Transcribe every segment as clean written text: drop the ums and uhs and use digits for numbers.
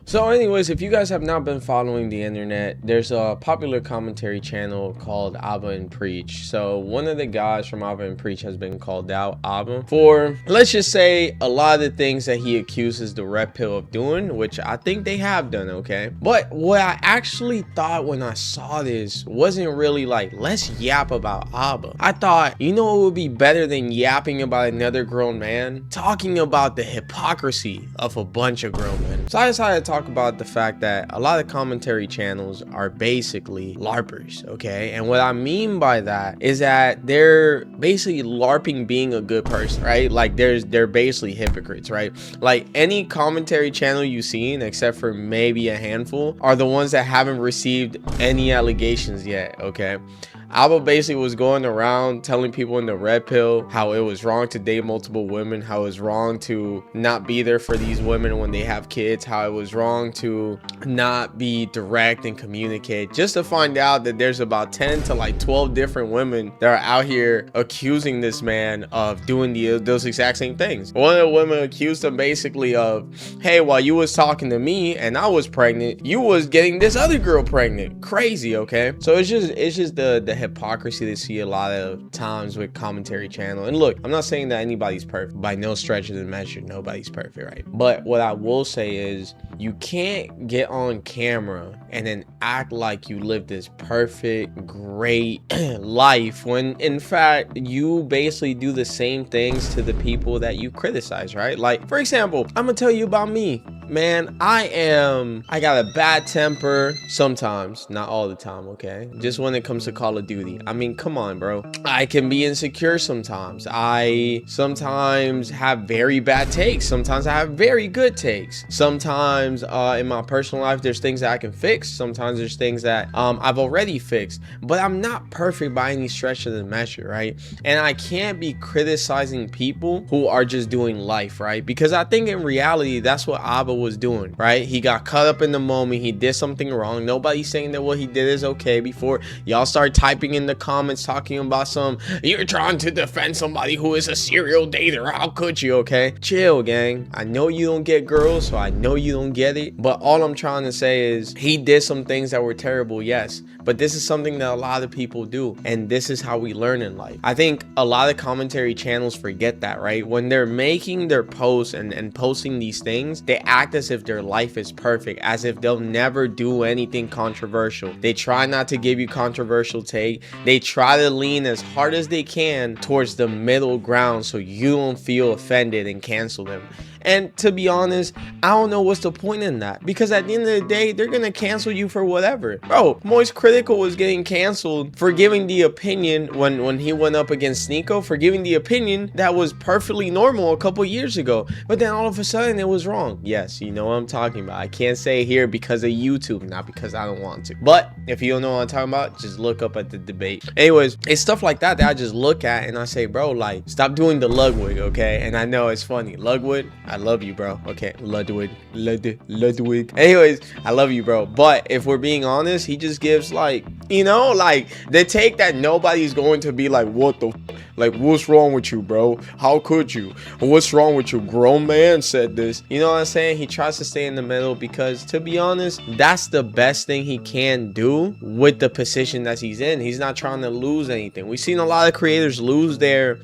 So anyways, if you guys have not been following the internet, there's a popular commentary channel called Abba and Preach. So one of the guys from Abba and Preach has been called out, Abba, for, let's just say, a lot of the things that he accuses the red pill of doing, which I think they have done, okay? But what I actually thought when I saw this wasn't really like, let's yap about Abba. I thought, you know what would be better than yapping about another grown man? Talking about the hypocrisy of a bunch of grown men. So I decided to talk about the fact that a lot of commentary channels are basically LARPers, okay? And what I mean by that is that they're basically LARPing being a good person, right? Like they're basically hypocrites, right? Like any commentary channel you've seen, except for maybe a handful, are the ones that haven't received any allegations yet, okay? Abba basically was going around telling people in the red pill how it was wrong to date multiple women, how it was wrong to not be there for these women when they have kids, how it was wrong to not be direct and communicate, just to find out that there's about 10 to like 12 different women that are out here accusing this man of doing those exact same things. One of the women accused him basically of, hey, while you was talking to me and I was pregnant, you was getting this other girl pregnant. Crazy, okay? So it's just the hypocrisy they see a lot of times with commentary channel. And look, I'm not saying that anybody's perfect. By no stretch of the measure, nobody's perfect, right? But what I will say is you can't get on camera and then act like you live this perfect, great life when in fact you basically do the same things to the people that you criticize, right? Like, for example, I'm gonna tell you about me. Man, I got a bad temper sometimes, not all the time, okay? Just when it comes to Call of Duty. I mean, come on, bro. I can be insecure sometimes. I sometimes have very bad takes. Sometimes I have very good takes. Sometimes in my personal life, there's things that I can fix. Sometimes there's things that I've already fixed. But I'm not perfect by any stretch of the measure, right? And I can't be criticizing people who are just doing life, right? Because I think in reality, that's what Abba was doing, right? He got caught up in the moment. He did something wrong. Nobody's saying that what he did is okay. Before y'all start typing in the comments talking about you're trying to defend somebody who is a serial dater, how could you? Okay, chill, gang. I know you don't get girls, so I know you don't get it, but all I'm trying to say is he did some things that were terrible, yes, but this is something that a lot of people do, and this is how we learn in life. I think a lot of commentary channels forget that, right? When they're making their posts and posting these things, they act as if their life is perfect, as if they'll never do anything controversial. They try not to give you controversial take. They try to lean as hard as they can towards the middle ground so you don't feel offended and cancel them. And to be honest, I don't know what's the point in that, because at the end of the day, they're gonna cancel you for whatever. Bro, Moist Critical was getting canceled for giving the opinion when he went up against Sneeko, for giving the opinion that was perfectly normal a couple years ago, but then all of a sudden it was wrong. Yes, you know what I'm talking about. I can't say here because of YouTube, not because I don't want to. But if you don't know what I'm talking about, just look up at the debate. Anyways, it's stuff like that I just look at and I say, bro, like, stop doing the Ludwig, okay? And I know it's funny. Ludwig, I love you, bro. Okay, Ludwig. Anyways, I love you, bro. But if we're being honest, he just gives like, you know, like the take that nobody's going to be like, what the like, what's wrong with you, bro? How could you? What's wrong with you? Grown man said this. You know what I'm saying? He tries to stay in the middle because, to be honest, that's the best thing he can do with the position that he's in. He's not trying to lose anything. We've seen a lot of creators lose their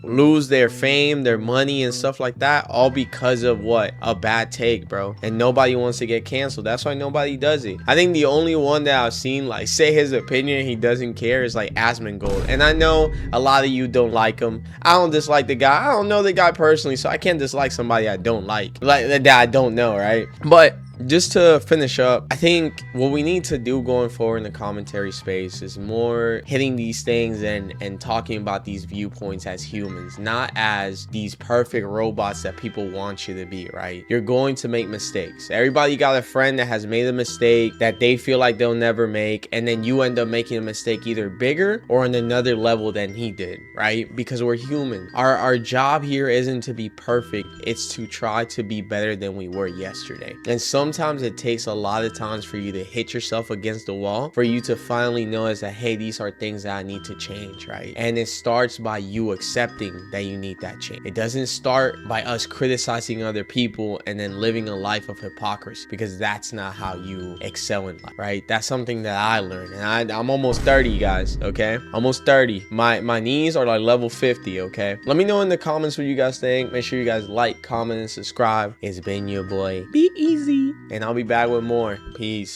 fame, their money, and stuff like that, all because of what? A bad take, bro. And nobody wants to get canceled. That's why nobody does it. I think the only one that I've seen like say his opinion, he doesn't care, is like Asmongold. And I know a lot of you don't like him. I don't dislike the guy. I don't know the guy personally, so I can't dislike somebody I don't like that I don't know, right? But just to finish up, I think what we need to do going forward in the commentary space is more hitting these things and talking about these viewpoints as humans, not as these perfect robots that people want you to be, right? You're going to make mistakes. Everybody got a friend that has made a mistake that they feel like they'll never make, and then you end up making a mistake either bigger or on another level than he did, right? Because we're human. Our job here isn't to be perfect. It's to try to be better than we were yesterday. And some sometimes it takes a lot of times for you to hit yourself against the wall for you to finally know that, hey, these are things that I need to change, right? And it starts by you accepting that you need that change. It doesn't start by us criticizing other people and then living a life of hypocrisy, because that's not how you excel in life, right? That's something that I learned, and I'm almost 30, guys, okay? Almost 30. My knees are like level 50, okay? Let me know in the comments what you guys think. Make sure you guys like, comment, and subscribe. It's been your boy, Be Easy, and I'll be back with more. Peace.